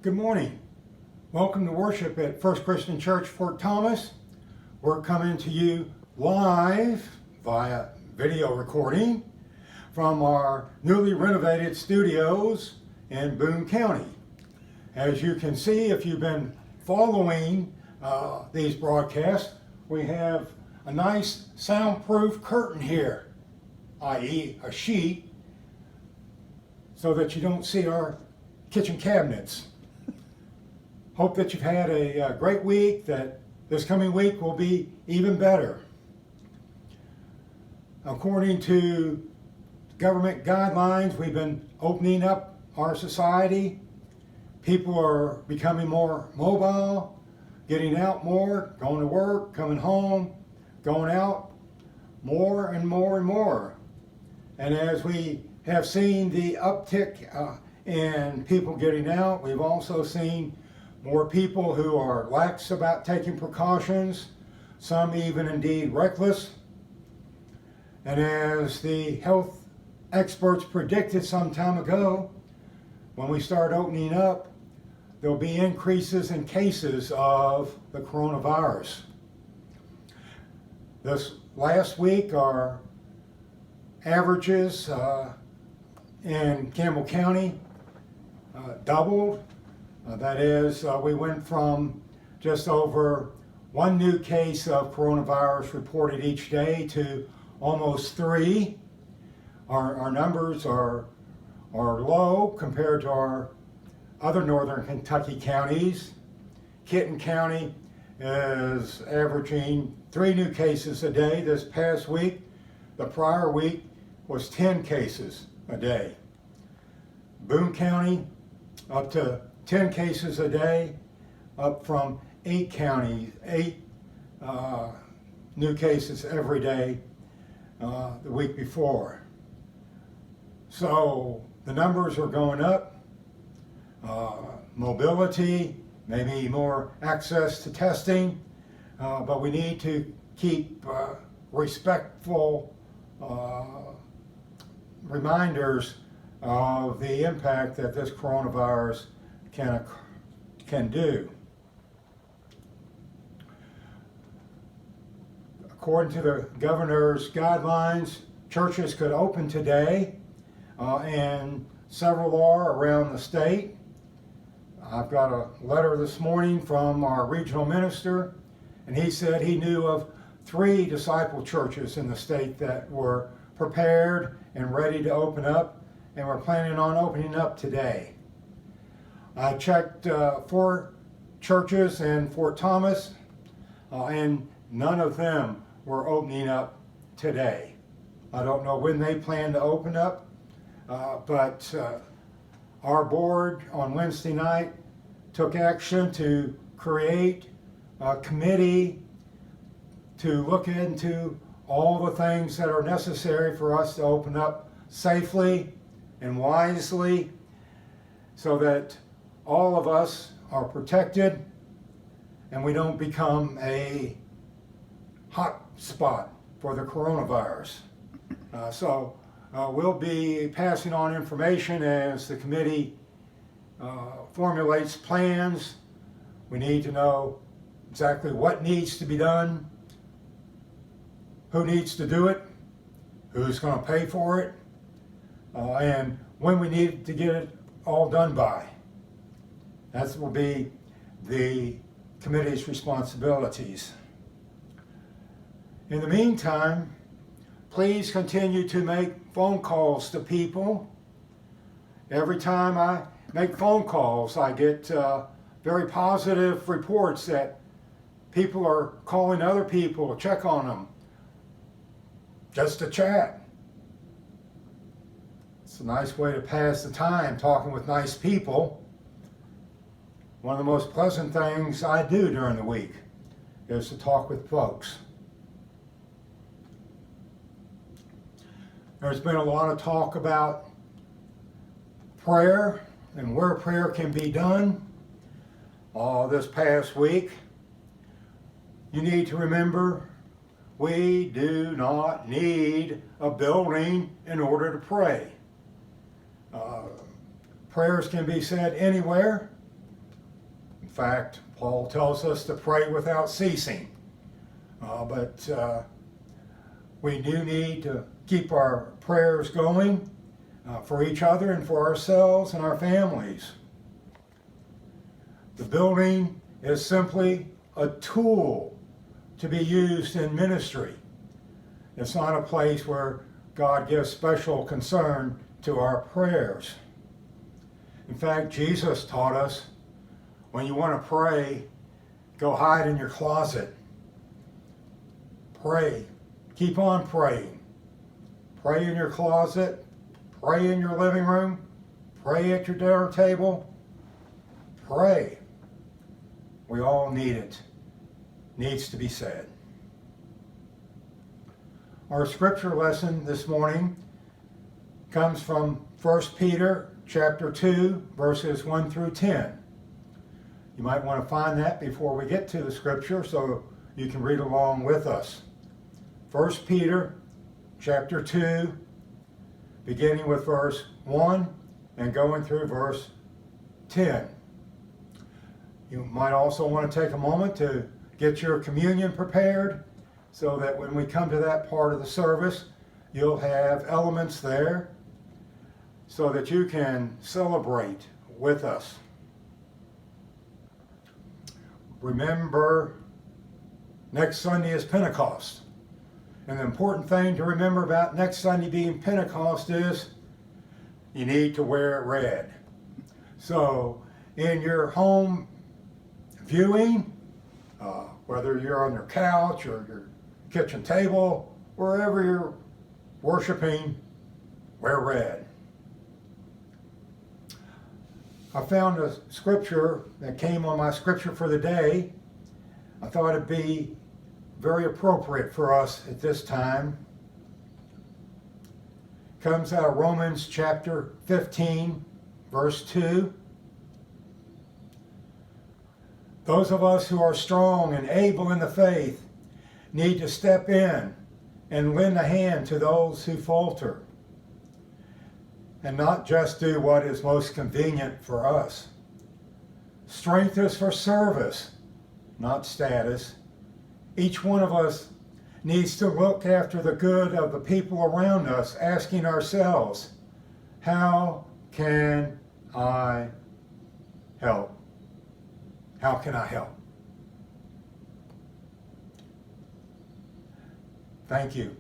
Good morning. Welcome to worship at First Christian Church, Fort Thomas. We're coming to you live via video recording from our newly renovated studios in Boone County. As you can see, if you've been following these broadcasts, we have a nice soundproof curtain here, i.e. a sheet, so that you don't see our kitchen cabinets. Hope that you've had a great week, that this coming week will be even better. According to government guidelines, we've been opening up our society. People are becoming more mobile, getting out more, going to work, coming home, going out more and more and more. And as we have seen the uptick in people getting out, we've also seen more people who are lax about taking precautions, some even indeed reckless. And as the health experts predicted some time ago, when we start opening up, there'll be increases in cases of the coronavirus. This last week, our averages in Campbell County doubled. That is, we went from just over one new case of coronavirus reported each day to almost 3. Our numbers are low compared to our other northern Kentucky counties. Kenton County is averaging 3 new cases a day this past week. The prior week was 10 cases a day. Boone County up to 10 cases a day, up from 8 new cases every day the week before. So the numbers are going up. Mobility, maybe more access to testing, but we need to keep respectful reminders of the impact that this coronavirus can do. According to the governor's guidelines, churches could open today, and several are around the state. I've got a letter this morning from our regional minister, and he said he knew of 3 disciple churches in the state that were prepared and ready to open up, and we're planning on opening up today. I checked 4 churches in Fort Thomas, and none of them were opening up today. I don't know when they plan to open up, but our board on Wednesday night took action to create a committee to look into all the things that are necessary for us to open up safely and wisely, so that all of us are protected and we don't become a hot spot for the coronavirus. So we'll be passing on information as the committee formulates plans. We need to know exactly what needs to be done, who needs to do it, who's going to pay for it, and when we need to get it all done by. That will be the committee's responsibilities. In the meantime, please continue to make phone calls to people. Every time I make phone calls, I get very positive reports that people are calling other people to check on them, just to chat. It's a nice way to pass the time, talking with nice people. One of the most pleasant things I do during the week is to talk with folks. There's been a lot of talk about prayer and where prayer can be done this past week. You need to remember, we do not need a building in order to pray. Prayers can be said anywhere, fact, Paul tells us to pray without ceasing. But we do need to keep our prayers going for each other and for ourselves and our families. The building is simply a tool to be used in ministry. It's not a place where God gives special concern to our prayers. In fact, Jesus taught us, when you want to pray, go hide in your closet. Pray. Keep on praying. Pray in your closet. Pray in your living room. Pray at your dinner table. Pray. We all need it. Needs to be said. Our scripture lesson this morning comes from 1 Peter chapter 2, verses 1 through 10. You might want to find that before we get to the scripture so you can read along with us. 1 Peter chapter 2, beginning with verse 1 and going through verse 10. You might also want to take a moment to get your communion prepared so that when we come to that part of the service, you'll have elements there so that you can celebrate with us. Remember, next Sunday is Pentecost. And the important thing to remember about next Sunday being Pentecost is you need to wear red. So in your home viewing, whether you're on your couch or your kitchen table, wherever you're worshiping, wear red. I found a scripture that came on my scripture for the day. I thought it'd be very appropriate for us at this time. It comes out of Romans chapter 15, verse 2. Those of us who are strong and able in the faith need to step in and lend a hand to those who falter, and not just do what is most convenient for us. Strength is for service, not status. Each one of us needs to look after the good of the people around us, asking ourselves, how can I help? How can I help? Thank you.